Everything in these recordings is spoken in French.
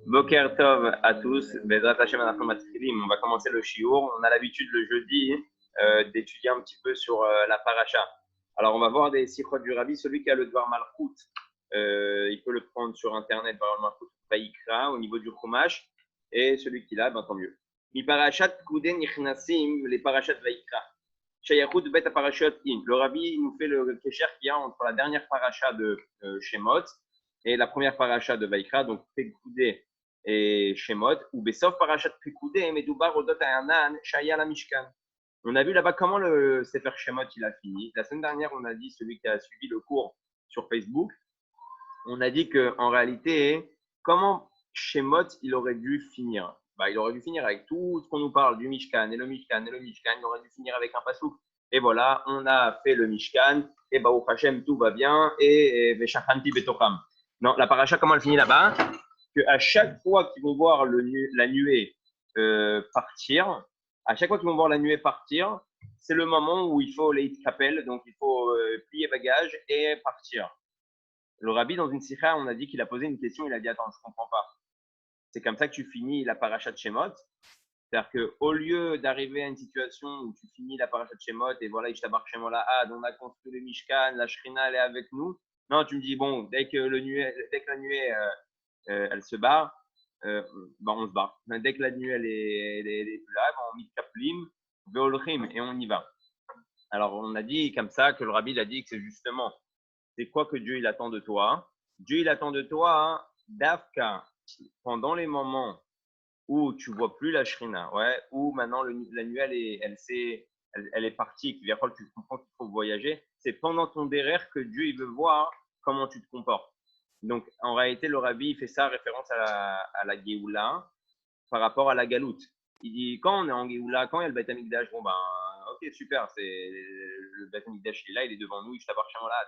Boker Tov à tous. Bezrat Hashem Anachnu Matchilim. On va commencer le shiur. On a l'habitude le jeudi d'étudier un petit peu sur la paracha. Alors, on va voir des sikhot du Rabbi. Celui qui a le Dvar Malchut, il peut le prendre sur Internet, Dvar Malchut Vaikra, au niveau du Chumash. Et celui qui l'a, ben, tant mieux. Mi parashat Kuden Nichnasim, les parachats Vaikra. Shayachut Bet Parashat In. Le Rabbi nous fait le kécher qu'il y a entre la dernière paracha de Shemot et la première paracha de Vaikra, donc Pekudé et Shemot, ou Besov Parashat Pekudé, Medoubar Odot Ayanan, Shaya la Mishkan. On a vu là-bas comment le Sefer Shemot il a fini. La semaine dernière, on a dit, celui qui a suivi le cours sur Facebook, on a dit qu'en réalité, comment Shemot il aurait dû finir, il aurait dû finir avec tout ce qu'on nous parle du Mishkan et le Mishkan et le Mishkan. Il aurait dû finir avec un pasouk. Et voilà, on a fait le Mishkan, et au Hashem, tout va bien, et Veshachanti Betocham. Non, la paracha, comment elle finit là-bas? Qu'à chaque fois qu'ils vont voir la nuée partir, à chaque fois qu'ils vont voir la nuée partir, c'est le moment où il faut les kapel, donc il faut plier bagage et partir. Le Rabbi, dans une sikha, on a dit qu'il a posé une question, il a dit attends, je ne comprends pas. C'est comme ça que tu finis la paracha de Shemot. C'est-à-dire qu'au lieu d'arriver à une situation où tu finis la paracha de Shemot et voilà, Ishtabar Shemot la Had, on a construit le Mishkan, la Shrina, elle est avec nous. Non, tu me dis, bon, dès que la nuée elle se barre, on se barre. Dès que la nuée elle est plus là, on met Kaplim, Veolchim et on y va. Alors, on a dit comme ça que le Rabbi a dit que c'est justement, c'est quoi que Dieu il attend de toi? Dieu il attend de toi, Dafka, pendant les moments où tu vois plus la shrina, ouais, où maintenant la nuée elle est partie, tu comprends qu'il faut voyager, c'est pendant ton derrière que Dieu il veut voir comment tu te comportes. Donc en réalité, le Rabbi il fait ça référence à la Géoula par rapport à la Galoute. Il dit quand on est en Géoula, quand il y a le Beth Amikdash, bon ben ok super, c'est le Beth Amikdash il est là, il est devant nous, Ishtabar Shemot là,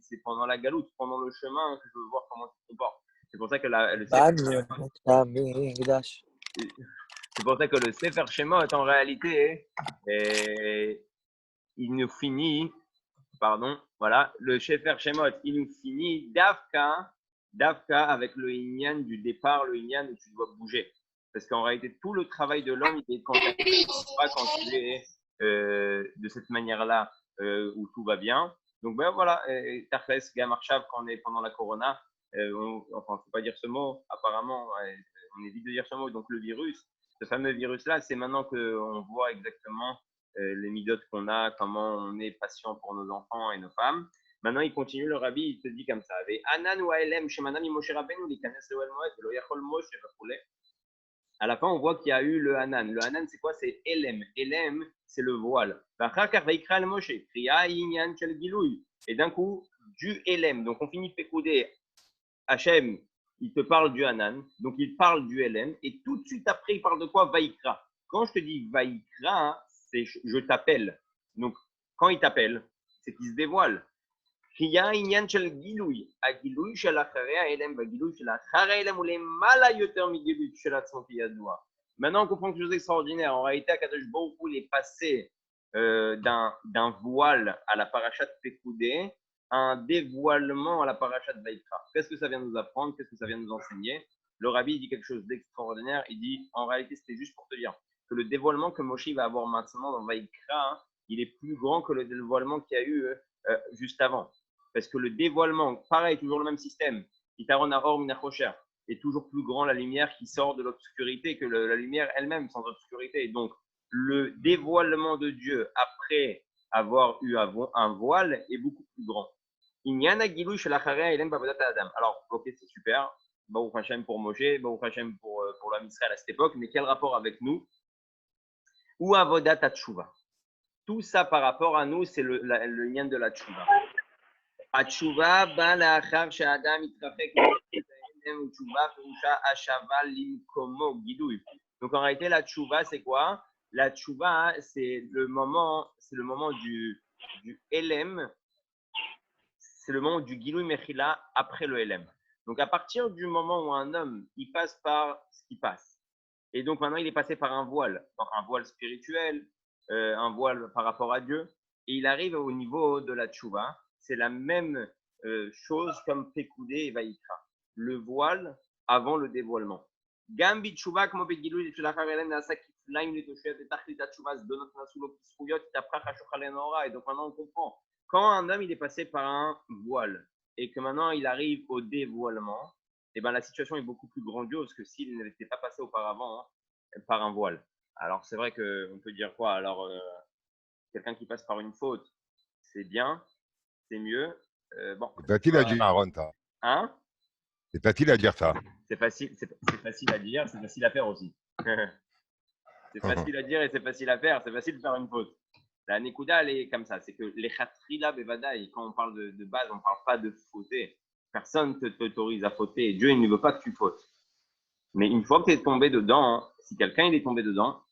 c'est pendant la Galoute, pendant le chemin que je veux voir comment tu te comportes. C'est pour ça que le c'est pour ça que le Sefer Shemot, en réalité, il nous finit, pardon, voilà, le Sefer Shemot, il nous finit Davka avec le Inyan du départ, le Inyan où tu dois bouger. Parce qu'en réalité, tout le travail de l'homme, il est quand tu es de cette manière-là où tout va bien. Donc ben voilà, Tachles, Gamarchav, quand on est pendant la Corona, enfin, il ne faut pas dire ce mot, apparemment, on évite de dire ce mot, donc le virus, ce fameux virus-là, c'est maintenant qu'on voit exactement les midotes qu'on a, comment on est patient pour nos enfants et nos femmes. Maintenant, il continue, le Rabbi, il te dit comme ça. Anan ou Aelem, Shemanan, Moshe Rabbeinu, Likanes le Moed, Lo Yachol Moshe, à la fin, on voit qu'il y a eu le Hanan. Le Hanan, c'est quoi? C'est Elem. Elem, c'est le voile. Et d'un coup, du Elem. Donc, on finit Pekoudé. Hachem, il te parle du Hanan. Donc, il parle du Elem. Et tout de suite après, il parle de quoi? Vaikra. Quand je te dis Vaikra, c'est je t'appelle. Donc, quand il t'appelle, c'est qu'il se dévoile. Maintenant on comprend quelque chose d'extraordinaire. En réalité, Akadosh Baruch Hu est passé d'un voile à la parachat Pekoudé à un dévoilement à la parachat Vaikra. Qu'est-ce que ça vient nous apprendre? Qu'est-ce que ça vient nous enseigner? Le Rabbi dit quelque chose d'extraordinaire. Il dit, en réalité, c'était juste pour te dire que le dévoilement que Moshe va avoir maintenant dans Vaikra, il est plus grand que le dévoilement qu'il y a eu juste avant. Parce que le dévoilement, pareil, toujours le même système, Itaron Ahor Minachocher, est toujours plus grand la lumière qui sort de l'obscurité que la lumière elle-même sans obscurité. Et donc, le dévoilement de Dieu après avoir eu un voile est beaucoup plus grand. Alors, ok, c'est super. Baruch Hashem pour Moshe, Baruch Hashem pour l'homme Israël à cette époque, mais quel rapport avec nous? Ou Avodat Tshuva. Tout ça par rapport à nous, c'est le lien de la Tshuva. התשובה באה לאחר שהאדם מתרחק מהאלם ותשובה פירושה השבה למקומו, גילוי. Donc en réalité la tchouva c'est quoi? La tchouva c'est le moment du elem, c'est le moment du gilui mechila après le elem. Donc à partir du moment où un homme il passe par ce qui passe, et donc maintenant il est passé par un voile spirituel, un voile par rapport à Dieu, et il arrive au niveau de la tchouva. C'est la même chose comme Pekoudé et Vaïkra. Le voile avant le dévoilement. Gambi tchouva, comme Begilou, les Tchulachar Elen, Nasa, Kiflaim, les Toshuyat, et Tachlita Tchouva, Donot Nasulo, Kisrouyot, Tapra, Hachochalenora. Et donc maintenant on comprend. Quand un homme il est passé par un voile et que maintenant il arrive au dévoilement, eh ben, la situation est beaucoup plus grandiose que s'il n'était pas passé auparavant par un voile. Alors c'est vrai qu'on peut dire quoi? Alors quelqu'un qui passe par une faute, c'est bien, c'est mieux. Bon, c'est facile à dire, Aaron, ça. Hein? C'est facile à dire ça. C'est facile à dire, c'est facile à faire aussi. C'est facile à dire et c'est facile à faire. C'est facile de faire une faute. La Nekuda, elle est comme ça. C'est que les Khatrila Bevadaï, quand on parle de base, on ne parle pas de fauter. Personne ne t'autorise à fauter. Dieu, il ne veut pas que tu fautes. Mais une fois que tu es tombé dedans, si quelqu'un il est tombé dedans,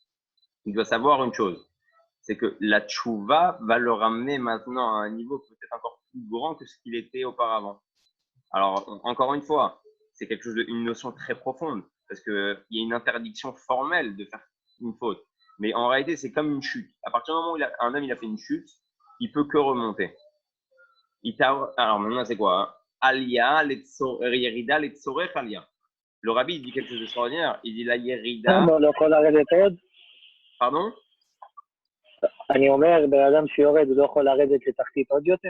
il doit savoir une chose. C'est que la tchouva va le ramener maintenant à un niveau peut-être encore plus grand que ce qu'il était auparavant. Alors, encore une fois, c'est quelque chose une notion très profonde, parce qu'il y a une interdiction formelle de faire une faute. Mais en réalité, c'est comme une chute. À partir du moment où un homme il a fait une chute, il peut que remonter. Alors maintenant, c'est quoi? Alia, yerida, letzorech alia. Le rabbi il dit quelque chose d'extraordinaire. Il dit la yerida. Pardon? אני אומר, בן אדם שיורד, הוא לא יכול לרדת לתחתית עוד יותר?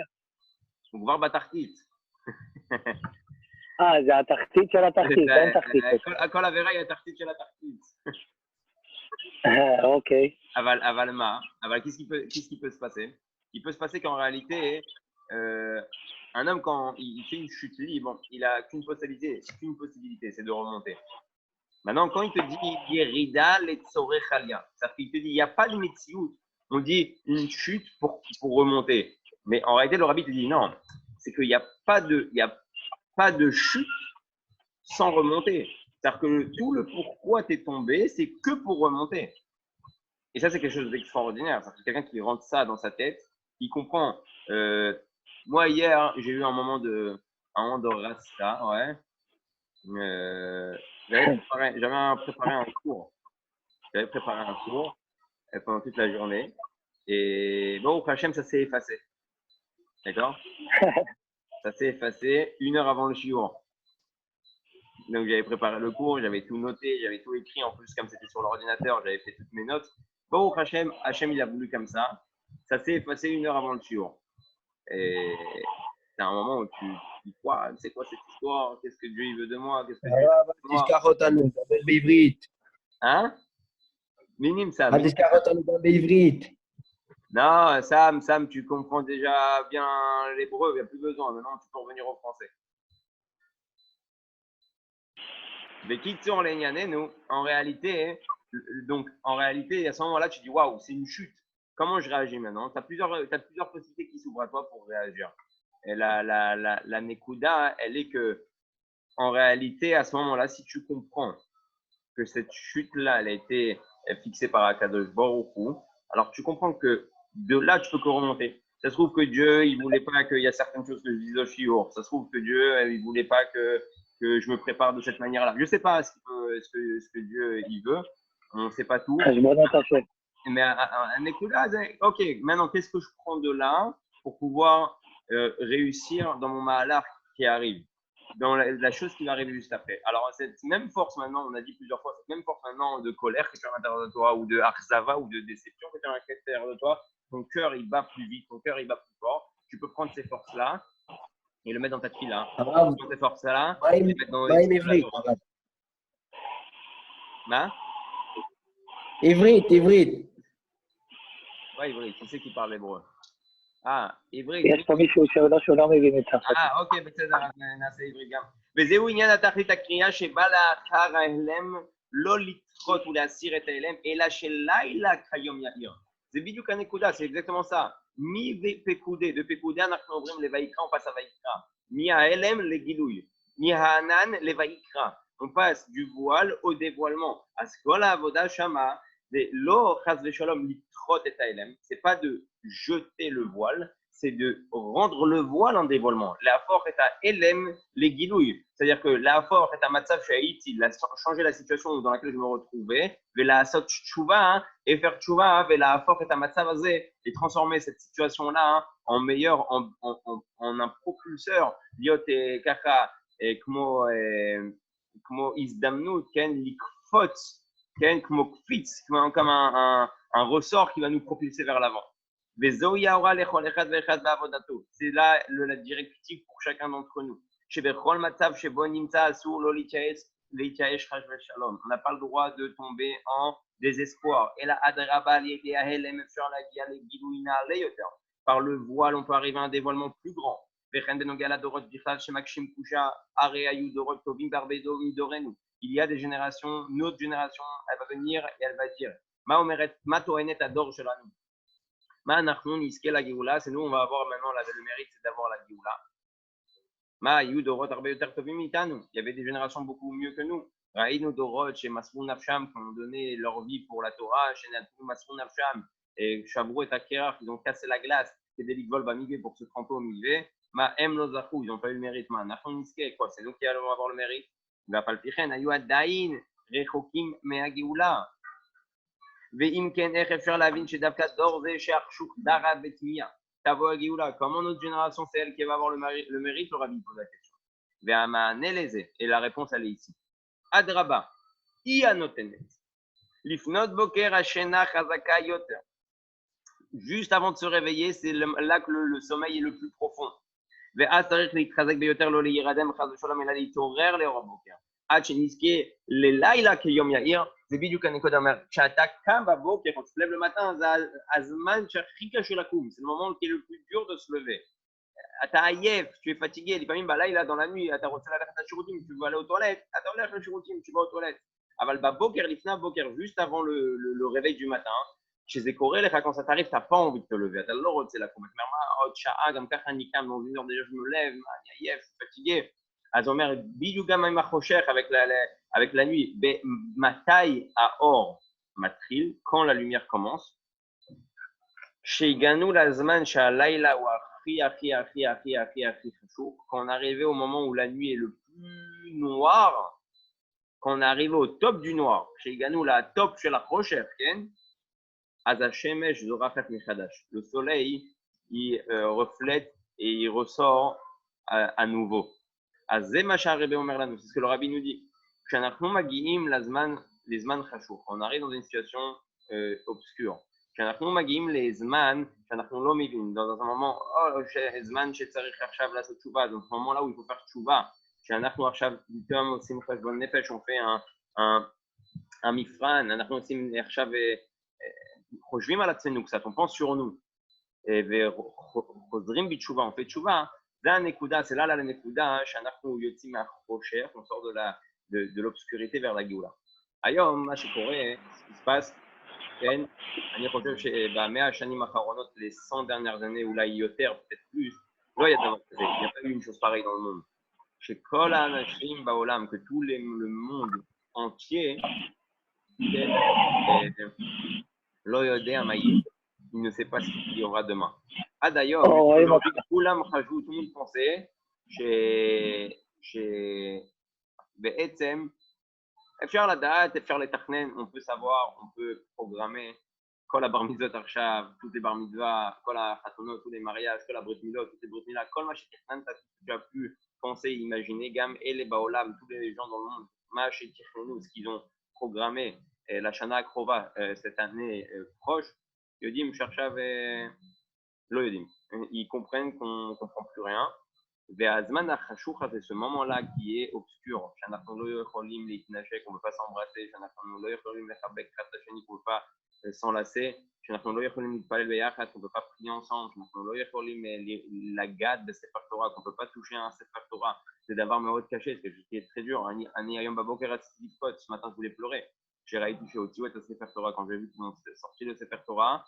הוא כבר בתחתית. זה התחתית של התחתית, אין תחתית. כל עבירה היא התחתית של התחתית. אוקיי. אבל מה? אבל qu'est-ce qui peut se passer? Il peut se passer qu'en réalité, un homme quand il fait une chute libre, il a qu'une possibilité, c'est de remonter. Maintenant, quand il te dit Yerida letzorech alia, c'est-à-dire qu'il te dit il n'y a pas de metsiout. On dit une chute pour remonter. Mais en réalité, le rabbi te dit non, c'est qu'il n'y a pas de chute sans remonter. C'est-à-dire que tout le pourquoi tu es tombé, c'est que pour remonter. Et ça, c'est quelque chose d'extraordinaire. C'est quelqu'un qui rentre ça dans sa tête, il comprend. Moi, hier, j'ai eu un moment de rasta, ouais. J'avais préparé un cours. Pendant toute la journée. Et bon, au Hachem, ça s'est effacé. D'accord? Ça s'est effacé 1 heure avant le shiur. Donc, j'avais préparé le cours, j'avais tout noté, j'avais tout écrit. En plus, comme c'était sur l'ordinateur, j'avais fait toutes mes notes. Bon, au Hachem, il a voulu comme ça. Ça s'est effacé 1 heure avant le shiur. Et c'est un moment où tu dis quoi? C'est quoi cette histoire? Qu'est-ce que Dieu il veut de moi? Qu'est-ce que Dieu veut de moi? Hein? Minime, Sam. Non, Sam, tu comprends déjà bien l'hébreu, il n'y a plus besoin. Maintenant, tu peux revenir au français. Mais qui sont les nous en réalité, à ce moment-là, tu dis waouh, c'est une chute. Comment je réagis maintenant? Tu as plusieurs possibilités qui s'ouvrent à toi pour réagir. Et la Nekuda, elle est que, en réalité, à ce moment-là, si tu comprends que cette chute-là, elle a été fixée par Akadosh Baruch Hu, alors tu comprends que de là, tu peux que remonter. Ça se trouve que Dieu, il ne voulait pas qu'il y a certaines choses que je dise au shiur. Ça se trouve que Dieu, il ne voulait pas que je me prépare de cette manière-là. Je ne sais pas ce que Dieu il veut. On ne sait pas tout. Mais un écoute-là, ok, maintenant, qu'est-ce que je prends de là pour pouvoir réussir dans mon mahalach qui arrive, dans la chose qui va arriver juste après. Alors, cette même force maintenant, on a dit plusieurs fois, cette même force maintenant de colère que tu as à l'intérieur de toi, ou de arzava, ou de déception que tu as à l'intérieur de toi, ton cœur, il bat plus vite, ton cœur, il bat plus fort. Tu peux prendre ces forces-là et le mettre dans ta fila. Prendre ces forces-là et le mettre dans les Ivrit. Ouais, Ivrit, qui c'est qui parle hébreu? עברית. יש פה מישהו שלא מבין את זה. אוקיי, בסדר, אז נעשה עברית גם. וזהו עניין התכלית הקריאה שבא לאחר ההלם לא לדחות ולהסיר את ההלם, אלא שלילה כיום יאיר. זה בדיוק הנקודה, c'est exactement ça. מפקודה, בפקודה אנחנו עוברים לויקרא, on passe à ויקרא. מההלם לגילוי, מהענן לויקרא. On passe du voile au dévoilement. אז כל העבודה שמה, זה לא חס ושלום לדחות את ההלם, c'est pas de jeter le voile, c'est de rendre le voile en dévoilement. La force est à Elem, les guidouilles. C'est-à-dire que la force est à Matzav Shaïti, il a changé la situation dans laquelle je me retrouvais, la Sot Tchouva, et faire Tchouva, la force est à Matzav Azé, et transformer cette situation-là en meilleur, en un propulseur, Liot et Kaka, et כמו הזדמנות, כן, לקפוץ, כן, כמו קפיץ, comme un ressort qui va nous propulser vers l'avant. וזוהי ההוראה לכל אחד ואחד בעבודתו. C'est là la directive pour chacun d'entre nous. שבכל מצב שבו נמצא אסור לא להתייאש חס ושלום. On n'a pas le droit de tomber en désespoir. אלא אדרבה על ידי ההלם אפשר להגיע לגילוי נעלה יותר. Par le voile, on peut arriver à un dévoilement plus grand. וכן בנוגע לדורות בכלל שמגשים קושה, הרי היו דורות טובים בהרבה מדורנו. Il y a des générations, notre génération, elle va venir et elle va dire, מה טוענת הדור שלנו? מה אנחנו נזכה לגאולה? C'est nous, on va avoir maintenant le mérite, c'est d'avoir la גאולה. מה היו דורות הרבה יותר טובים מאיתנו? Il y avait des générations beaucoup mieux que nous. ראינו דורות שמסרו נפשם, qui ont donné leur vie pour la Torah, שנתנו מסרו נפשם, et שברו את הקרח, ils ont cassé la glace, כדי לגבול במקווה pour se tremper au מקווה. מה הם לא זכו, ils n'ont pas eu le mérite. מה אנחנו נזכה? quoi? C'est nous qui allons avoir le mérite. ואף על פי כן, היו עדיין רחוקים מהגאולה. ואם כן, איך אפשר להבין שדווקא דור זה שהחשוך דרה ותמיהה? תבוא הגאולה, comment notre génération c'est elle qui va avoir le mérite, le rabbi pose la question. והמענה לזה, et la réponse elle est ici. אדרבה, היא הנותנת. לפנות בוקר השינה חזקה יותר. Juste avant de se réveiller, c'est là que le sommeil est le plus profond. ואז צריך להתחזק ביותר, לא להירדם חס ושלום, אלא להתעורר לאור הבוקר. עד שנזכה ללילה כיום יאיר, זה בדיוק הנקודה אומרת, כשאתה קם בבוקר, quand tu te lèves le matin, זה הזמן שהכי קשה לקום, c'est le moment qui est le plus dur de se lever. אתה עייף, tu es fatigué, לפעמים בלילה, dans la nuit, אתה רוצה ללכת לשירותים, tu veux aller aux toilettes, אתה הולך לשירותים, tu vas aux toilettes. אבל בבוקר, לפני הבוקר, juste avant le réveil du matin, כשזה קורה לך, quand ça t'arrive, t'as pas envie de te lever, אתה לא רוצה לקום, אתה אומר, מה עוד שעה, גם ככה אני קם, dans une heure déjà je me lève, אני עייף, je suis fatigué. אז הוא אומר, בדיוק גם עם החושך, avec la nuit, מתי האור מתחיל, quand la lumière commence, שהגענו לזמן שהלילה הוא הכי חשוך, quand on est arrivé au moment où la nuit est le plus noir, quand on est arrivé au top du noir, שהגענו לטופ של החושך, כן? אז השמש זורחת מחדש. Le soleil, il reflète et il ressort à nouveau. אז זה מה שהרבי אומר לנו, c'est ce que le rabbi nous dit. כשאנחנו מגיעים לזמן חשוך, on arrive dans une situation obscure. כשאנחנו מגיעים לזמן שאנחנו לא מבינים, dans un moment, זמן שצריך עכשיו לעשות תשובה, dans ce moment-là où il faut faire תשובה, כשאנחנו עכשיו פתאום עושים חשבון נפש, on fait un מפרן, אנחנו עושים עכשיו, חושבים על עצמנו קצת, on pense sur nous, וחוזרים בתשובה, on fait תשובה, זה הנקודה, c'est là לנקודה שאנחנו יוצאים מהחושך, on sort de l'obscurité vers la גאולה. היום, מה שקורה, ce qui se passe, כן, אני חושב שבמאה השנים האחרונות, les 100 dernières années, אולי יותר, peut-être plus, לא היה דבר כזה, il n'y a pas eu une chose pareille dans le monde. שכל האנשים בעולם, que tout le monde entier, כן, לא יודע מה יהיה, il ne sait pas ce qu'il y aura demain. עד היום, כולם חשבו, tout le monde pensait, שבעצם אפשר לדעת, אפשר לתכנן, on peut savoir, on peut programmer כל הבר מצוות עכשיו, toutes les בר מצווה, כל החתונות, tous les mariages, כל הברית מילות, toutes les ברית מילה, כל מה שתכננת, tu as pu penser, imaginer, גם אלה בעולם, tous les gens dans le monde, מה שתכננו, ce qu'ils ont programmé, la שנה הקרובה, cette année proche, יודעים שעכשיו לא יודעים, ils comprennent qu'on ne comprend plus rien. והזמן החשוך הזה, ce moment-là qui est obscur, שאנחנו לא יכולים להתנשק, on ne peut pas s'embrasser, שאנחנו לא יכולים לחבק אחד את השני, on ne peut pas s'enlacer, שאנחנו לא יכולים להתפלל ביחד, on ne peut pas prier ensemble, שאנחנו לא יכולים לגעת בספר תורה, qu'on ne peut pas toucher un ספר תורה, זה דבר מאוד קשה, זה qui est très dur. אני היום בבוקר רציתי לבכות, ce matin je voulais pleurer, כשראיתי שהוציאו את הספר תורה, quand j'ai vu qu'ils ont sorti le ספר תורה,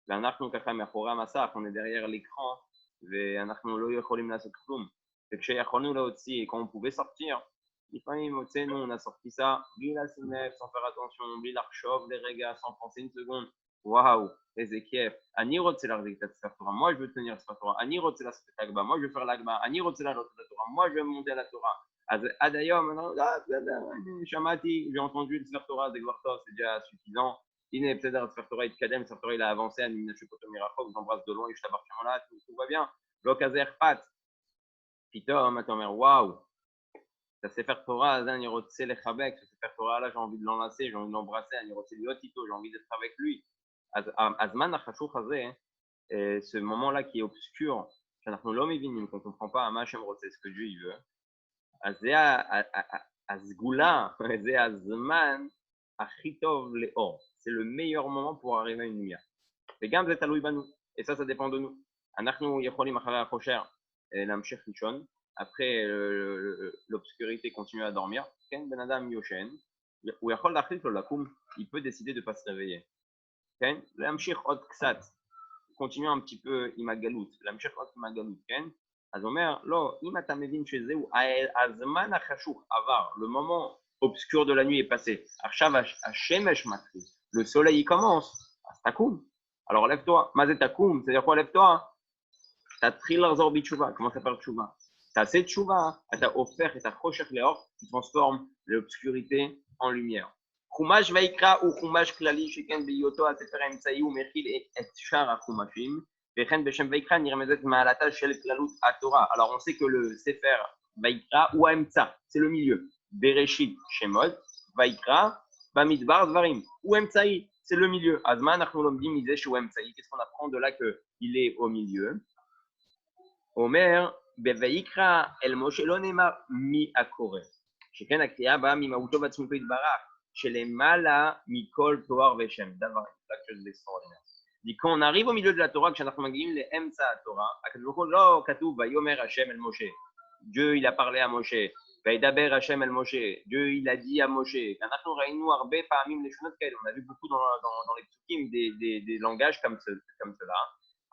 ואנחנו ככה מאחורי המסך, on est derrière l'écran, ואנחנו לא יכולים לעשות כלום. וכשיכולנו להוציא, quand on pouvait sortir, לפעמים הוצאנו, on a sorti ça, בלי לשים לב, sans faire attention, בלי לחשוב לרגע, sans penser une seconde, וואו, איזה כיף, אני רוצה להחזיק את הספר תורה, moi je veux tenir ספר תורה, אני רוצה לעשות את ההגבה, moi je veux faire להגבה, אני רוצה לעלות את התורה, moi je veux monter à la תורה. אז עד היום, שמעתי, j'ai entendu le ספר תורה, זה כבר טוב, c'est déjà suffisant. הנה, בסדר, הספר תורה התקדם, הספר תורה il a avancé, אני מנשק אותו מרחוק, j'embrasse de loin, יש טבח שמולה, tout va bien, לא כזה אכפת. פתאום אתה אומר, וואו, Ça Sefer Torah, אני רוצה לחבק, ce Sefer Torah là, j'ai envie de l'enlacer, j'ai envie de l'embrasser, אני רוצה להיות איתו, j'ai envie d'être avec lui. הזמן החשוך הזה, ce moment-là qui est obscur, שאנחנו לא מבינים, qu'on ne comprend pas à מה השם רוצה, ce que Dieu il veut, אז זה הסגולה, זה הזמן הכי טוב לאור. C'est le meilleur moment pour arriver à une lumière. וגם זה תלוי בנו, et ça dépend de nous. אנחנו יכולים אחרי החושר להמשיך לישון, après l'obscurité continue à dormir, כן, בן אדם יושן, הוא יכול להחליט לו לקום, il peut décider de ne pas se réveiller. כן, להמשיך עוד קצת, continuer un petit peu עם הגלות, להמשיך עוד עם הגלות, כן? אז אומר, לא, אם אתה מבין שזהו, הזמן החשוך עבר, le moment obscur de la nuit est passé, עכשיו השמש מתחיל, le soleil commence, אז תקום. Alors lève-toi, מה זה תקום? C'est-à-dire quoi lève-toi? תתחיל לחזור בתשובה, comment ça parle תשובה? תעשה תשובה, אתה הופך את החושך לאור, tu transformes l'obscurité en lumière. חומש ויקרא הוא חומש כללי שכן בהיותו הספר האמצעי הוא מכיל את שאר החומשים, וכן בשם ויקרא נרמזת מעלתה של כללות התורה. Alors on sait que le ספר ויקרא הוא האמצע, c'est le milieu. בראשית שמות, ויקרא במדבר דברים, הוא אמצעי, c'est le milieu. אז מה אנחנו לומדים מזה שהוא אמצעי? Qu'est-ce qu'on apprend de là qu'il est au milieu? אומר, בויקרא אל משה לא נאמר מי הקורא, שכן הקריאה באה ממהותו ועצמותו יתברך, שלמעלה מכל תואר ושם, דבר, quelque chose d'extraordinaire. dit quand on arrive au milieu de la Torah, כשאנחנו מגיעים לאמצע התורה, הקדוש ברוך הוא לא כתוב ויאמר השם אל משה, Dieu il a parlé à Moshe, וידבר השם אל משה, Dieu il a dit à Moshe, אנחנו ראינו הרבה פעמים לשונות כאלה, on a vu beaucoup dans les psukim des langages comme cela,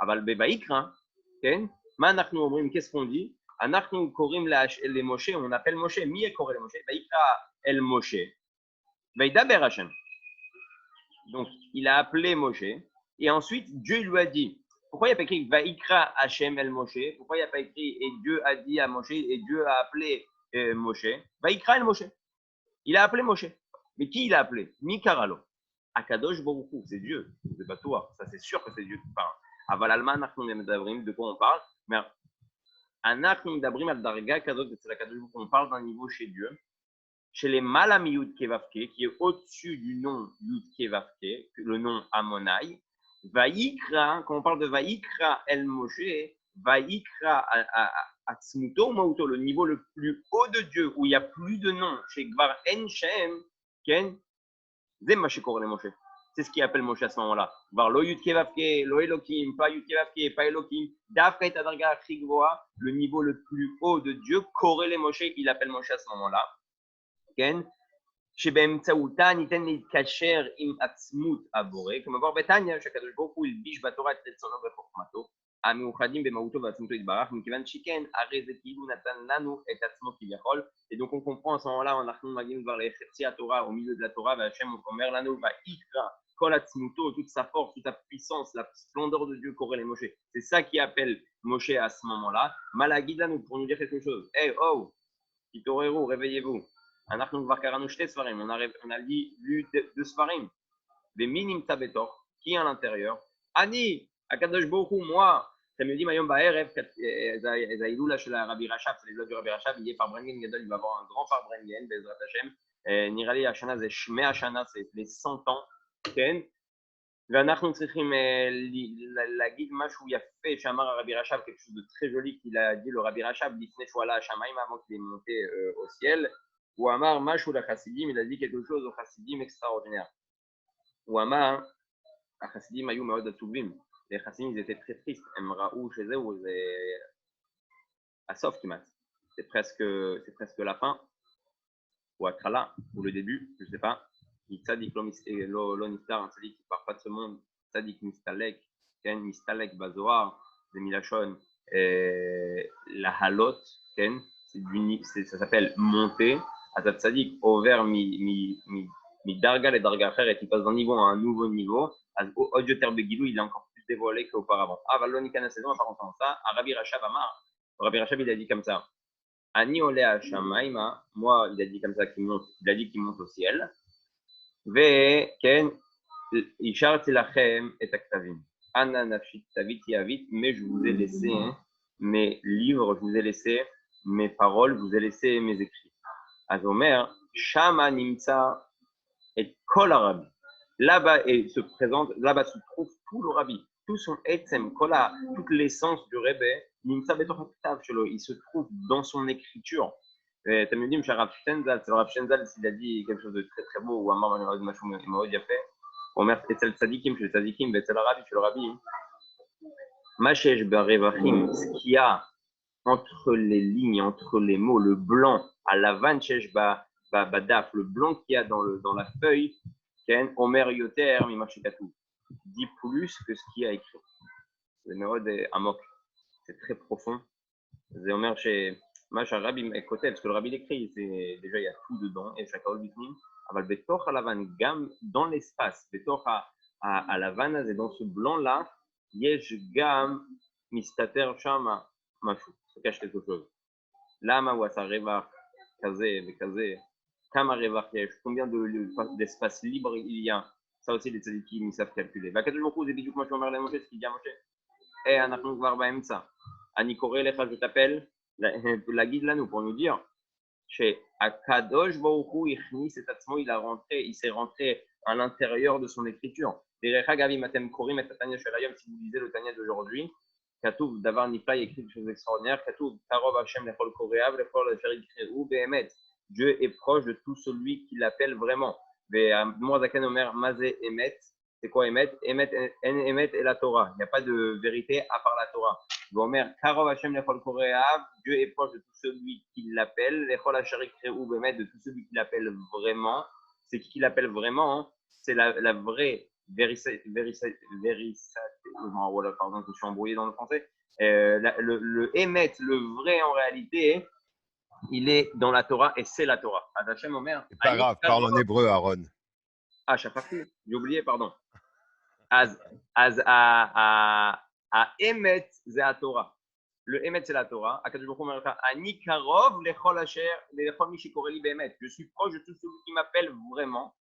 אבל בויקרא, כן? מה אנחנו אומרים, qu'est-ce qu'on dit? אנחנו קוראים למשה, on appelle משה, מי יקורא למשה? ויקרא אל משה, וידבר השם. Donc, il a appelé Moshe, et ensuite, Dieu lui a dit. Pourquoi il n'y a pas écrit Vaikra Hashem el Moshe? Pourquoi il n'y a pas écrit et Dieu a dit à Moshe, et Dieu a appelé Moshe? Vaikra el Moshe. Il a appelé Moshe. Mais qui il a appelé? Mikaralo. Akadosh Baruch Hu, c'est Dieu, c'est pas toi. Ça, c'est sûr que c'est Dieu qui parle. Aval alma anachnu medavrim, de quoi on parle? Mais anachnu medavrim al darga kazot, c'est la Kadosh Baruch Hu, on parle d'un niveau chez Dieu. Chez les Malami Yud Kevavke, qui est au-dessus du nom Yud Kevavke, le nom Amonai, Vaikra, quand on parle de Vaikra El Moshe, Vaikra Atzmuto Mauto, le niveau le plus haut de Dieu, où il n'y a plus de nom, chez Gvar En Shem, Ken, Zemashikor Le Moshe. C'est ce qu'il appelle Moshe à ce moment-là. Gvar Lo Yud Kevavke, Lo Elokim, pas Yud Kevavke, pas Elokim, Dafka et Adarga Chigvoa, le niveau le plus haut de Dieu, Korele Moshe, il appelle Moshe à ce moment-là. כן? שבאמצעותה ניתן להתקשר עם עצמות הבורא, כמובן בתניא שהקדוש ברוך הוא הלביש בתורה את רצונו וחוכמתו, המאוחדים במהותו ועצמותו יתברך, מכיוון שכן, הרי זה כאילו נתן לנו את עצמו כביכול, et donc on comprend à ce moment-là, אנחנו מגיעים כבר לחצי התורה, au milieu de la Torah, והשם אומר לנו, ויקרא כל עצמותו, toute sa force, toute sa puissance, la splendeur de Dieu qu'aurait les Moshe. C'est ça qui appelle Moshe à ce moment-là. Malagid là, pour nous dire quelque chose. Hey, oh, Kitorero, réveillez-vous. On a lu deux Sfarim. Des minim tabetor, qui est à l'intérieur. Ani, Akadosh Baruch Hu, moi, ça me dit, Mayom Ba'erev, Zaïlou, là, chez la Rabbi Rachab, c'est les lois du Rabbi Rachab, il est par Brengen Gadol, il va avoir un grand par Brengen, Bezrat Hashem. Nirali, Hashana, c'est Shmei Hashana, c'est les 100 ans. Ken. ואנחנו צריכים להגיד משהו יפה שאמר הרבי רש"ב, quelque chose de très joli qu'il a dit le Rabbi Rachab לפני שהוא עלה השמיים, avant qu'il est monté au ciel. Ou Amar Mashou la Chassidim, il a dit quelque chose au Chassidim extraordinaire. Ou Amar, la Chassidim ayou maod atuvim. Les Chassidim, ils étaient très tristes. Emraou chez eux, ou Asof Kimat. C'est presque la fin. Ou Akrala, ou le début, je ne sais pas. Tzadik lo nistar, un tzadik qui ne part pas de ce monde. Tzadik mistalek, ken mistalek bazoar, des milachon, la halot, ken, ça s'appelle monter. Azat Tzadik, over mi darga les darga frères, et qui passe d'un niveau à un nouveau niveau. Audio Terbegilou, il est encore plus dévoilé qu'auparavant. Avalonika na saison, par contre, ça, Rabbi Rachab Amar. Rabbi Rachab, il a dit comme ça. Ani ole Hashamaima, moi, il a dit comme ça qu'il monte, il a dit qu'il monte au ciel. Ve ken isharti lachem et aktavim. Anna nafshit tavit yavit, mais je vous ai laissé mes livres, je vous ai laissé mes paroles, je vous ai laissé mes écrits. Azomer, Shama Nimsa et Kol Arabi. Là-bas, là-bas se trouve tout le rabbi, tout son etzem, kola, toute l'essence du Rebbe, Nimsa Betor Haktav Shelo, il se trouve dans son écriture. Tu me dis, Rav Shenzal, c'est le Rav Shenzal, s'il a dit quelque chose de très très beau, ou Amar Mashum Maod Yafé, Omer Etzel Tzadikim, chez le Tzadikim, Betzel Rabbi, chez le Rabbi. Mashesh Barevachim, ce qu'il y a entre les lignes, entre les mots, le blanc, à la vanne Shesh Badaf, le blanc qu'il y a dans la feuille, Ken Omer Yoter, Mimachikatou, dit plus que ce qu'il y a écrit. Le Mérod est amok, c'est très profond. C'est Omer chez Macha Rabbi Kotel, parce que le Rabbi l'écrit, c'est déjà il y a tout dedans, et Shakaol Bitnim, Aval Betor à la vanne, Gam dans l'espace, Betor à la vanne, et dans ce blanc-là, Yesh Gam Mistater Shama Mafou, se cache quelque chose. Lama Wasa Reva, Kazé, Bekazé, Kama Reva Yesh, combien d'espace libre il y a? Ça aussi, les tzadikim, ils savent calculer. Vakadosh beaucoup, c'est bidouk Moshe Omer le Moshe, ce qu'il dit à Moshe. Eh, Anachon Gvar Baemsa. Anikore Lecha, je t'appelle, la guide là, nous, pour nous dire, chez Akadosh Baruchou, il s'est rentré à l'intérieur de son écriture. Si vous lisez le Tanya d'aujourd'hui, Katouf Davar Nifla écrit des choses extraordinaires. Katouf Karov Hashem Lechol Koreav Lechol Sherik Kreu Behemet. Dieu est proche de tout celui qui l'appelle vraiment. Mourazaken Omer Mazé Emet. C'est quoi Emet? Emet est la Torah. Il n'y a pas de vérité à part la Torah. Omer Karov Hashem Lechol Koreav. Dieu est proche de tout celui qui l'appelle. Lechol Sherik Kreu Behemet, de tout celui qui l'appelle vraiment. C'est qui l'appelle vraiment, hein? C'est la vraie vérité. Pardon, je me suis embrouillé dans le français. Le émet, le vrai en réalité, il est dans la Torah et c'est la Torah. Adachem Omer. C'est pas grave, parle en hébreu, Aaron. Ah, Shafaki, j'ai oublié, pardon. À émet, c'est la Torah. Le émet, c'est la Torah. Ani karov lechol asher lechol mi shikoreli behemet. Je suis proche de tout celui qui m'appelle vraiment.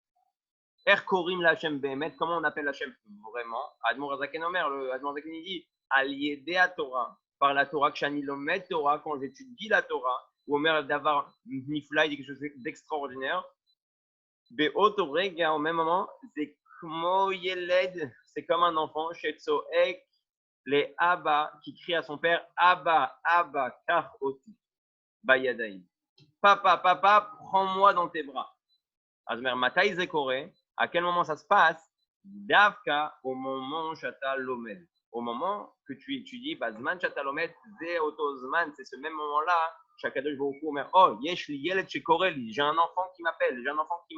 Erkorim Lachem Behemet, comment on appelle Lachem vraiment? Admor Azaken Omer, le Admor Azaken dit Aliédé à Torah, par la Torah, Kshani Lomet Torah, quand j'étudie la Torah, ou Omer Davar Nifla, il dit quelque chose d'extraordinaire. Beotorega, au même moment, c'est Kmo Yeled, c'est comme un enfant, Shetsoek, les Abba, qui crie à son père Abba, Abba, Kar Oti, Bayadaïm. Papa, papa, prends-moi dans tes bras. Azmer Mataï Zekore. À quel moment ça se passe? Davka, au moment Chata Lomed. Au moment que tu étudies, Bazman Chata Lomed, Ze Otozman, c'est ce même moment-là. Chakadosh Baruchou, mais oh, Yesh li Yelet Shekoreli, j'ai un enfant qui m'appelle, j'ai un enfant qui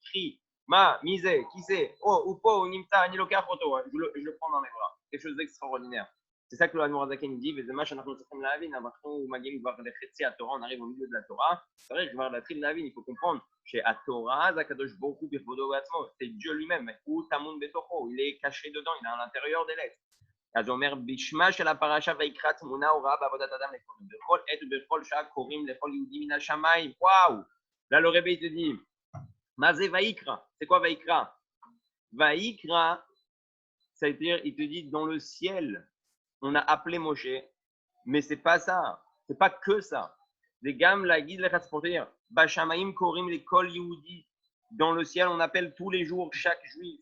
crie. Ma, Mise, qui c'est? Oh, Upo, Nimta, Aniloka, Roto. Je le prends dans mes bras. Quelque chose d'extraordinaire. C'est ça que le Admor Zaken dit. On arrive au milieu de la Torah. C'est vrai que il faut comprendre. Chez Torah, Zakadosh Boku Birbodo Vatmo, c'est Dieu lui-même. Ou Tamun Betocho, il est caché dedans, il est à l'intérieur des lettres. Azomer Bishma chez la paracha Vaikrat Muna Ora Bavodat Adam Lechol. Bechol et Bechol Shak Korim Lechol Yudi Mina Shamaim. Waouh! Là, le Rebbe, il te dit Mazé Vaikra. C'est quoi Vaikra? Vaikra, c'est-à-dire, il te dit dans le ciel. On a appelé Moshe, mais c'est pas ça, c'est pas que ça. Les gammes, la guide, les pour te dire, Bashamaim Korim les Kol Yehudi. Dans le ciel, on appelle tous les jours chaque juif.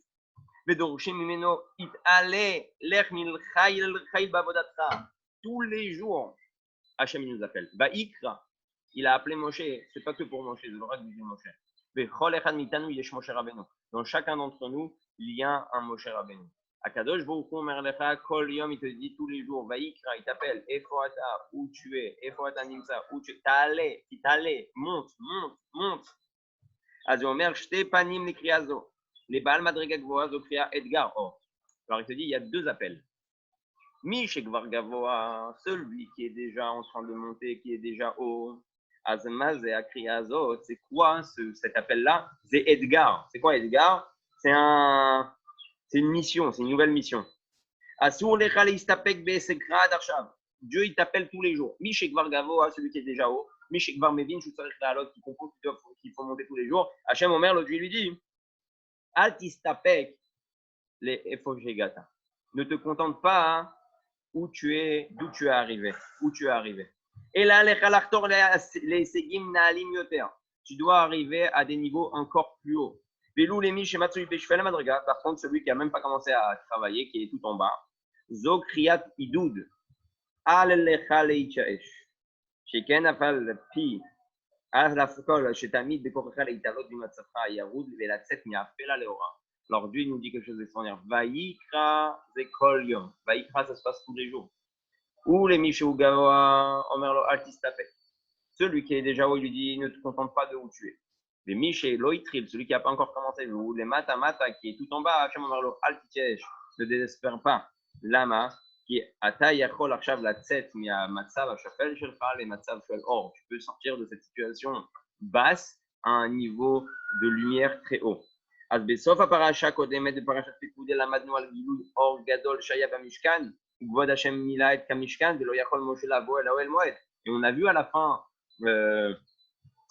Vedorushim Mimeno It Ale Lech Mil Chayil Chayil Bavodatra. Tous les jours, Hachem nous appelle. Vaikra, il a appelé Moshe, c'est pas que pour Moshe, c'est le reste du Moshe. Vechol Echad Mitanu Yesh Moshe Rabbeinu. Dans chacun d'entre nous, il y a un Moshe Rabbeinu. Akadosh Baruchou Merlecha Kol Yom, il te dit tous les jours, Vaikra, il t'appelle, Efoata, où tu es, Efoata Nimsa, où tu es, t'allais, monte. Azo Omer, Shte Panim les Kriazo, les Baal Madriga Gvoa, Zokria Edgar. Oh. Alors il te dit, il y a deux appels. Mishekvar Gavoa, celui qui est déjà en train de monter, qui est déjà haut. Azmaz et Akriazo, c'est quoi cet appel-là? C'est Edgar. C'est quoi Edgar? C'est une mission, c'est une nouvelle mission. Dieu, il t'appelle tous les jours. Mishekvar Gavo, celui qui est déjà haut. Mishekvar Mevin, qui comprend qu'il faut monter tous les jours. Hachem Omer, l'autre, lui dit Altistapek, les Efogegata. Ne te contente pas hein, d'où tu es arrivé. Et là, les Segim Naalim Yoter. tu dois arriver à des niveaux encore plus hauts. Velou les miches matsui peshfel madriga. Par contre, celui qui a même pas commencé à travailler, qui est tout en bas. Zo kriat idoud. Al lecha leichaesh. Sheken afal pi. Alors Dieu il nous dit quelque chose d'extraordinaire. Vaïkra zekol yom. Vaïkra, ça se passe tous les jours. Ou les Mishou Gawa, Omerlo Altistapet. Celui qui est déjà haut, il lui dit ne te contente pas de où tu es. Les Miché Loitril, celui qui n'a pas encore commencé. Ou les Mata Mata, qui est tout en bas, Hachem Omerlo Altitiesh. Ne désespère pas. Lama, qui est Ata Yachol Arshav la Tset, Mia Matsav Ashafel Shelfa, les Matsav Shel Or. Tu peux sortir de cette situation basse à un niveau de lumière très haut. אז בסוף הפרשה הקודמת, בפרשת פקודי, למדנו על גילוי אור גדול שהיה במשכן, וכבוד השם מילא את כמשכן, ולא יכול משה לבוא אל האוהל מועד. Et on a vu à la fin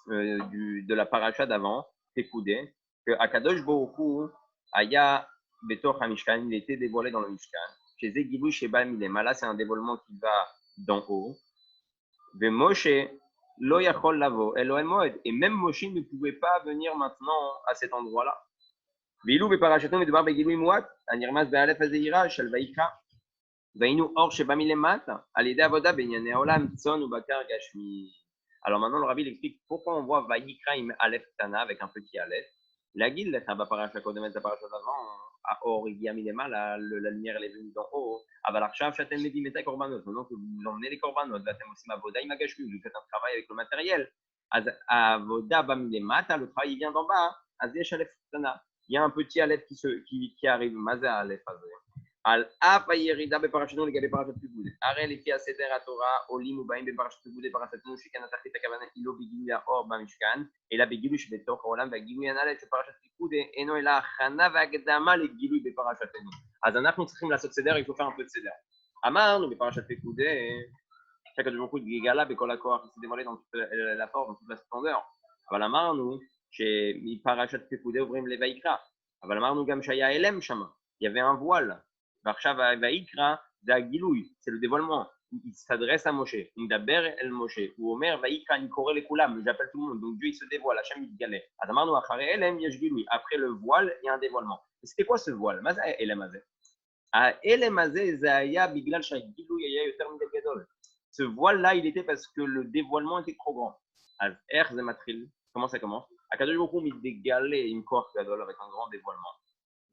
de la paracha d'avant, Pekudé, que Akadosh Baruch Hu, Aya Betoch HaMishkan, il était dévoilé dans le Mishkan. Chez Zegilou, chez Baal Milema, là c'est un dévoilement qui va d'en haut. Ve Moshe, Lo Yachol Lavo, El Oel Moed. Et même Moshe ne pouvait pas venir maintenant à cet endroit-là. ואילו בפרשתנו מדובר בגילוי מועט, הנרמז באלף הזעירה של ויקרא, והיינו אור שבא מלמטה, על ידי עבודה בענייני העולם, צאן ובקר גשמי. Alors maintenant, le rabbi explique pourquoi on voit Vayikra עם אלף קטנה avec un petit אלף. להגיד לך בפרשה הקודמת, בפרשת avant, האור הגיע מלמעלה, la lumière elle est venue d'en haut, אבל עכשיו שאתם מביאים את הקורבנות, maintenant que vous emmenez les קורבנות, ואתם עושים עבודה עם הגשמי, vous faites un travail avec le matériel, אז העבודה בא מלמטה, le travail vient d'en bas, אז יש אלף קטנה. Il y a un petit aleph qui arrive. Maza aleph azé. Al af ayerida beparashatnu legabe parashat pekudé. Arel efi aseder Torah olim ubaim beparashat pekudé parashatnu shekan atachit hakavana ilo begilui haor bamishkan ela begilui shebetoch haolam והגילוי הנ"ל של פרשת פקודי אינו אלא הכנה והקדמה לגילוי בפרשתנו. אז אנחנו צריכים לעשות סדר, il faut faire un peu de סדר. אמרנו בפרשת פקודי שהקדוש ברוך הוא התגלה בכל הכוח, s'est dévoilé dans toute la force, dans toute la splendeur. אבל אמרנו שמפרשת פקודי עוברים לויקרא, אבל אמרנו גם שהיה אלם שם, il y avait un voile, ועכשיו ויקרא זה הגילוי, c'est le dévoilement, il s'adresse à Moshe, il מדבר אל משה, הוא אומר ויקרא אני קורא לכולם, j'appelle tout le monde, donc Dieu il se dévoile, Hachem מתגלה, אז אמרנו אחרי אלם יש גילוי, après le voile il y a un dévoilement, et c'était quoi ce voile? מה זה האלם הזה? האלם הזה זה היה בגלל שהגילוי היה יותר מדי גדול, ce voile là il était parce que le dévoilement était trop grand, אז איך זה מתחיל? Comment ça commence? Akadosh Baruch Hu mitdégale im koach gadol avec un grand dévoilement.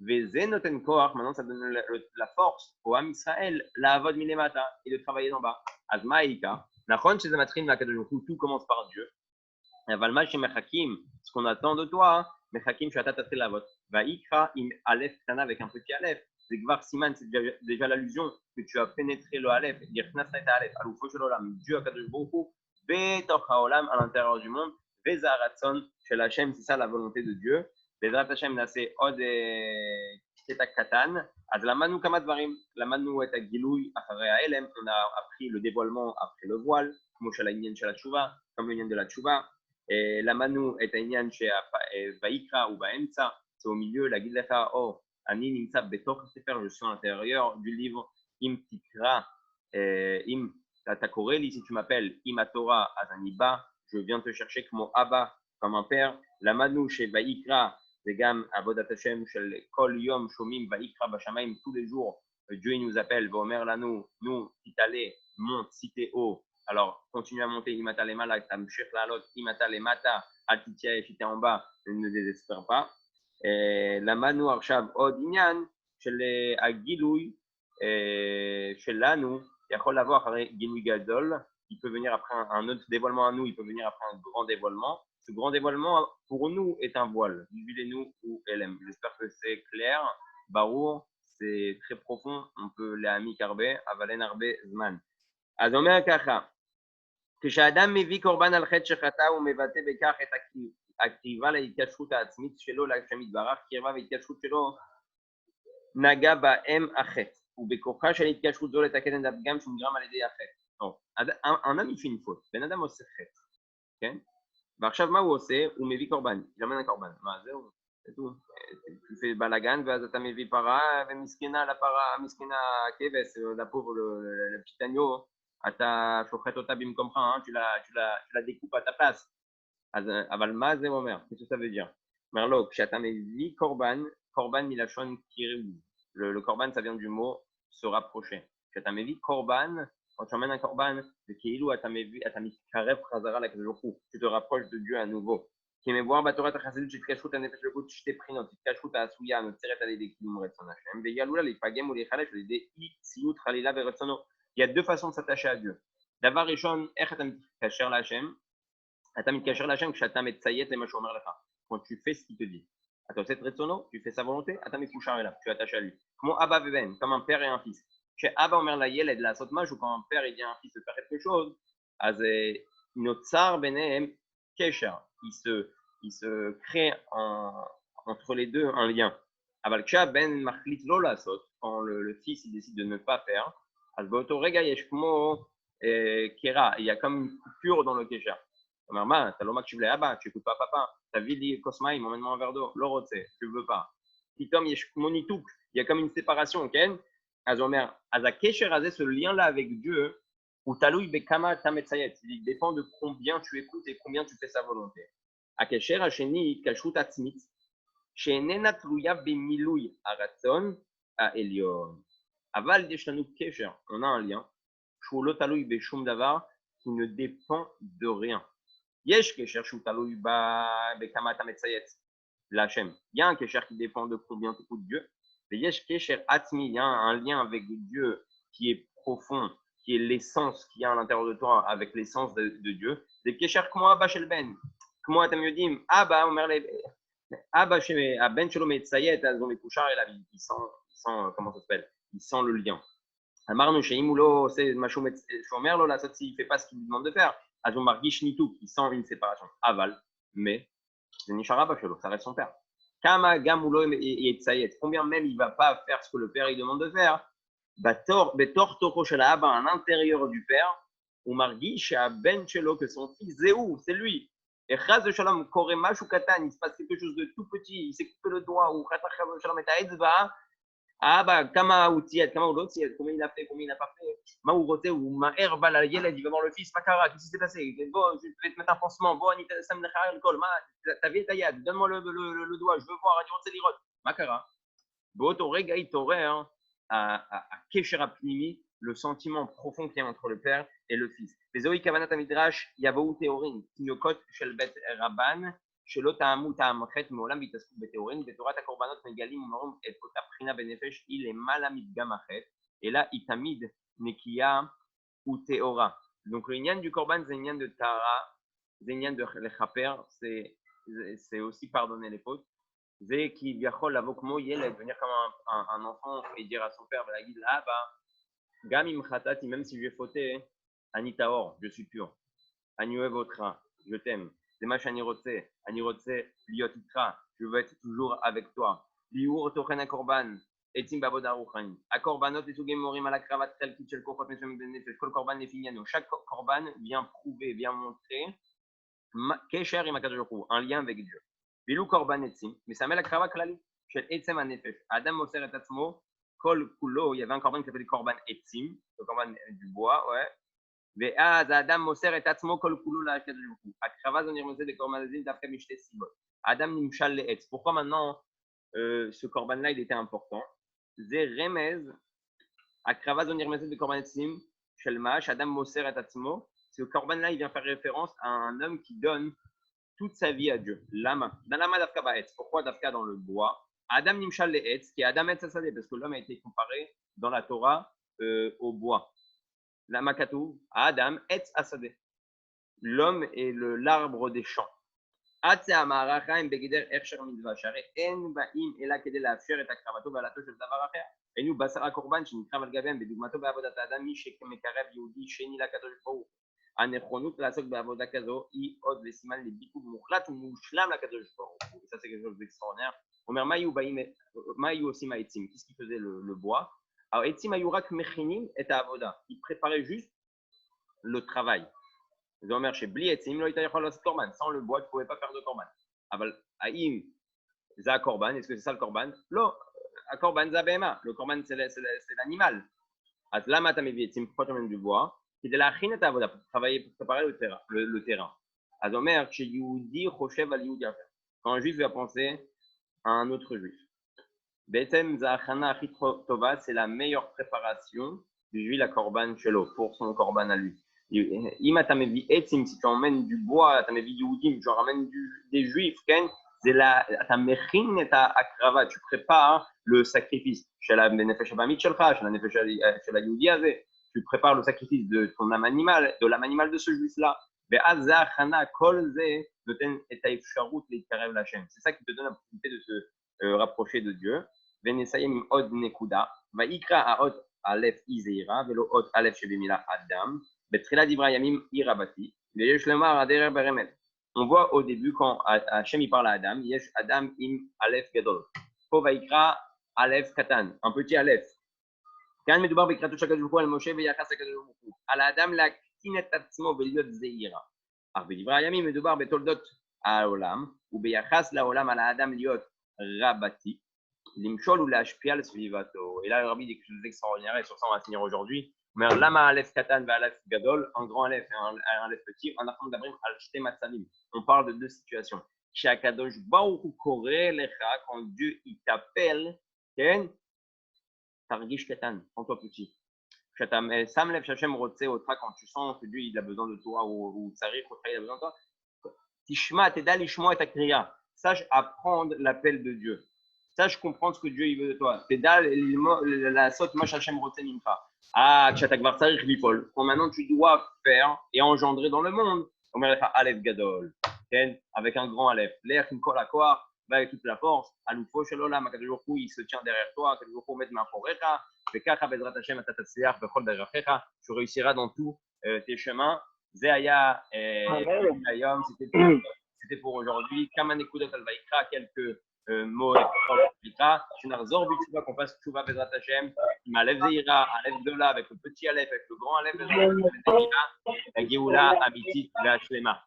Veze noten koach, maintenant ça donne la force au Am Israël, la avod milemata, et de travailler d'en bas. Az ma'ika, nachon chez Amatrim, Akadosh Baruch Hu, tout commence par Dieu. Avalma chez Mechakim, ce qu'on attend de toi, Mechakim, tu as tatri la avod. Vaikra im alef tana avec un petit alef. C'est Gvar Siman, c'est déjà l'allusion que tu as pénétré le alef, dire Knasna et alef, aloufo shel olam, Dieu Akadosh Baruch Hu, betoch haolam, à l'intérieur du monde. Veza Ratson chez Hachem, c'est ça la volonté de Dieu. Veza Hachem, là c'est Od Ketak Katan. Az la Manu Kamadvarim, la Manu et Agiloui, Acharei Haelem, on a appris le dévoilement après le voile, comme chez la Inyan chez la Tchouva, comme le Inyan de la Tchouva. Et la Manu est Inyan chez Vaikra ou Baemtsa, c'est au milieu, la Gilecha Or, Ani Nimsa Betok Sefer, je suis à l'intérieur du livre Im Tikra, Im Takoreli, si tu m'appelles Im Torah Azaniba. Je viens te chercher comme Abba, comme un père. La Manu chez Vaikra, c'est Gam Avodat Hashem, chez Kol Yom Shomim Vaikra Bashamaim, tous les jours, Dieu il nous appelle, Vomer Lanu, nous, Titale, monte, si t'es haut. Alors, continue à monter, Imata le Malak, Tamshir Lalot, Imata le Mata, Altitia et si t'es en bas, ne désespère pas. Et la Manu Arshav Odinyan, chez les Agiloui, chez Lanu, Yachol avoir Giloui Gadol. Il peut venir après un autre dévoilement à nous, il peut venir après un grand dévoilement. Ce grand dévoilement, pour nous, est un voile. Jubilez-nous ou LM. J'espère que c'est clair. Barour, c'est très profond. On peut להעמיק הרבה, אבל אין הרבה זמן. אז אומר ככה, כשאדם מביא קורבן על חטא שחטא, הוא מבטא בכך את הקריבה להתקשרות העצמית שלו להשם יתברך, קרבה והתקשרות שלו נגע בהם החטא, ובכוחה של התקשרות זו לתקן את הפגם שנגרם על ידי החטא. Un homme, il fait une faute. Ben Adam עושה חטא. כן? ועכשיו מה הוא עושה? הוא מביא קורבן. jamais un קורבן. מה זהו? c'est tout. Tu fais balagan, ואז אתה מביא פרה, ומסכנה לפרה, מסכנה הכבש, la pauvre, le petit agneau, אתה שוחט אותה במקומך, tu la découpes à ta place. Aval ma ze omer. Qu'est-ce que ça veut dire? Merlo, kshatamezi korban, korban milachon kiriou. Le korban, ça vient du mot se rapprocher. Kshatamezi korban, quand tu emmènes un korban, c'est keilou atamevi karev chazara la kadoshou. Tu te rapproches de Dieu à nouveau. Qui me voir batora ta chasidut chit kashrut anefesh le kout chite prinot chit kashrut asuya no tseret ale de kilum retson Hashem. Vegalula les pagem ou les chalesh les de tsiut chalila veretsono. Il y a deux façons de s'attacher à Dieu. Davar rishon ech atam kasher la Hashem. Atam kasher la Hashem kshatam et tsayet le mashu omer lecha. Quand tu fais ce qu'il te dit. Attends, c'est retsono, tu fais sa volonté. Atam et kushar là, tu attaches à lui. Comment Abba veben, comme un père et un fils. Chez Abba omer la yeled la sotmaj ou quand un père il dit à un fils de faire quelque chose. Az notsar benehem kesher. Il se crée entre les deux un lien. Avalksha ben machlit lo lasot, quand le fils il décide de ne pas faire, albotorega yeshmo kera, il y a comme une coupure dans le kesher. Maman, t'as l'homme que tu voulais, tu n'écoutes pas papa. Ta vie dit Kosma, il m'emmène un verre d'eau. L'orote, tu ne veux pas. Pitom yeshmonituk, il y a comme une séparation, ok? Azomer, azakesher azé, ce lien-là avec Dieu, ou taloui bekama tametsayet, il dépend de combien tu écoutes et combien tu fais sa volonté. הקשר השני, התקשרות עצמית, שאיננה תלויה במילוי הרצון העליון. אבל יש לנו קשר, on a un lien, שהוא לא תלוי בשום דבר, qui ne dépend de rien. יש קשר שהוא תלוי בכמה אתה מצייץ להשם. Il y a un קשר qui dépend de combien tu écoutes Dieu, ויש קשר עצמי, il y a un lien avec Dieu qui est profond, qui est l'essence qu'il y a à l'intérieur de toi, avec l'essence de Dieu. זה קשר כמו אבא של בן. כמו אתם יודעים, אבא אומר אבא שהבן שלו מציית, אז הוא מקושר אליו, il sent, comment ça s'appelle? Il sent le lien. אמרנו שאם הוא לא עושה משהו שאומר לו לעשות, s'il ne fait pas ce qu'il lui demande de faire, אז הוא מרגיש ניתוק, il sent une séparation. אבל, mais, זה נשאר אבא שלו, ça reste son père. כמה גם הוא לא יציית, combien même il ne va pas faire ce que le père lui demande de faire, בתוך תוכו של האבא, à l'intérieur du père, הוא מרגיש שהבן שלו, que son fils, זה הוא, c'est lui. Et Chaz de Shalom, Koremash ou Katan, il se passe quelque chose de tout petit, il s'est coupé le doigt, ou Chaz de Shalom est à Etzva, ah bah, Kama ou Tiet, Kama ou l'autre Tiet, combien il a fait, combien il n'a pas fait, Ma ou Roté, ou Ma Herba, la Yeled, il va voir le fils, Makara, qu'est-ce qui s'est passé? Bon, je vais te mettre un pansement, bon, Anita Sam Nechar, le col, ta vie est taillade, donne-moi le doigt, je veux voir, Anita Lirot, Makara. Bon, ton rega, il t'aurait, à Kesher Apnimi, le sentiment profond qu'il y a entre le père et le fils. וזוהי כוונת המדרש יבואו תיאורין, תינוקות של בית רבן, שלא טעמו טעם חטא מעולם והתעסקו בתיאורין, בתורת הקורבנות מגלים ומראים את אותה בחינה בנפש, היא למעלה מדגם החטא, אלא היא תמיד נקייה וטהורה. Donc le nyan du korban, c'est nyan de tara, c'est nyan de lechaper, c'est aussi pardonner les fautes. C'est qui viachol lavokmo yeled, venir comme un enfant et dire à son père, la guide, ah bah, gam im khatati, même si j'ai fauté, Anitaor, je suis pur. Anioevotra, je t'aime. Demash anirotse, liotitra, je veux être toujours avec toi. Liur tochen korban, etim baboda ruchani. A korbanot et sugem morim à la cravate tel kitchel kofot meshem benefesh. Kol korban nefiniano. Chaque korban vient prouver, vient montrer kesher et makadoshou, un lien avec Dieu. Bilou korban etim, mais ça met la cravate klali. Shel etzem anefesh. Adam moser et atzmo, kol kulo. Il y avait un korban qui s'appelait korban etim, le korban du bois, ouais. ואז האדם מוסר את עצמו כל כולו לקדוש ברוך הוא. הקרבה זו נרמזת בקורבן דווקא משתי סיבות. האדם נמשל לעץ. Pourquoi maintenant ce corban-là il était important? זה רמז, הקרבה זו נרמזת בקורבן עצים של מה? שאדם מוסר את עצמו. Ce corban-là il vient faire référence à un homme qui donne toute sa vie à Dieu. Lama. Dans lama dafka ba'etz. Pourquoi dafka dans le bois? Adam nimshal le'etz, qui est Adam etz asadeh, parce que l'homme a été comparé dans la Torah au bois. La Makatou, Adam, Etz Asadeh. L'homme est l'arbre des champs. Et nous, Basara Korban, שנקרב על גביהם, בדוגמתו בעבודת האדם, מי שמקרב יהודי שני לקדוש ברוך הוא. הנכונות לעסוק בעבודה כזו היא עוד לסימן לביטול מוחלט ומושלם לקדוש ברוך הוא. Ça, c'est quelque chose d'extraordinaire. On אומר, מה היו עושים העצים? Qu'est-ce qui faisait le bois? Alors, Etzim Ayurak Mechinim et Avoda. Il préparait juste le travail. Ils ont chez Bli Etzim, lo itayachol as korban. Sans le bois, tu ne pouvais pas faire de korban. Aval Aïm, za korban. Est-ce que c'est ça le korban? Lo, a korban za behema. Le korban, c'est l'animal. Az lama tamevi Etzim, pourquoi tu emmènes du bois? C'est de la chine et Avoda, pour travailler, pour préparer le terrain. Azomer, chez Yehudi, Choshev al Yehudi. Quand un juif va penser à un autre juif. Betem Zachana Achit Tova, c'est la meilleure préparation du juif, la korban shelo, pour son korban à lui. Ima tamevi etzim, si tu emmènes du bois, tamevi Yehudim, tu ramènes des juifs, ken, c'est la tamechin et ta akrava, tu prépares le sacrifice. Chez la nefesh abamit shelcha, chez la nefesh chez la Yehudi azeh, tu prépares le sacrifice de ton âme animale, de l'âme animale de ce juif-là. Be'az Zachana kol ze noten et taifsharut leikarev lachem. C'est ça qui te donne la possibilité de se rapprocher de Dieu. Venesayem od nekuda, va ikra a od alef izeira, velo od alef shebemila adam, betrila divra yamim irabati, veyesh lemar aderer beremet. On voit au début quand Hachem il parle à Adam, yesh Adam im alef gadol. Po va ikra alef katan, un petit alef. Kan medubar bekratu shakadosh al Moshe veyachas hakadosh baruch al Adam la ktinet atzmo veliot zeira. Ar bedivra yamim medubar betoldot haolam, ou beyachas laolam al Adam liot rabati. L'imchol ou l'ashpial svivato. Et là, le rabbi dit quelque chose d'extraordinaire, et sur ça, on va finir aujourd'hui. Mais lama alef katan va alef gadol, un grand alef et un alef petit, en acham d'abrim al shte matzavim. On parle de deux situations. Shakadosh baruch hu koreh lecha, quand Dieu il t'appelle, ken targish katan, prends-toi petit. Sam lev shachem rotze otra, quand tu sens que Dieu il a besoin de toi, ou tsarich otra il a besoin de toi. Tishma teda lishmo et akriya. Sache apprendre l'appel de Dieu. Sache comprendre ce que Dieu il veut de toi. La sot mosh Hashem roten imcha. Ah, chatakvar tsarich lipol. Quand maintenant tu dois faire et engendrer dans le monde. On va faire Aleph Gadol. Avec un grand Aleph. L'air qui me colle à quoi? Avec toute la force. Aloufo shalolam. Akadosh Baruch Hu, il se tient derrière toi. Akadosh Baruch Hu met ma forecha. Vekacha bezrat Hashem atatatseach bechol derachecha. Tu réussiras dans tous tes chemins. Zeaya Ayom. C'était pour aujourd'hui. Kamanekudot al Vaikra. Quelques mots Shunarzor Bitshuva, qu'on fasse Tshuva Bezrat Hashem, Aleph Zeira, Aleph Dola, avec le petit Aleph, avec le grand Aleph, la Geoula Abitit, la Shlema.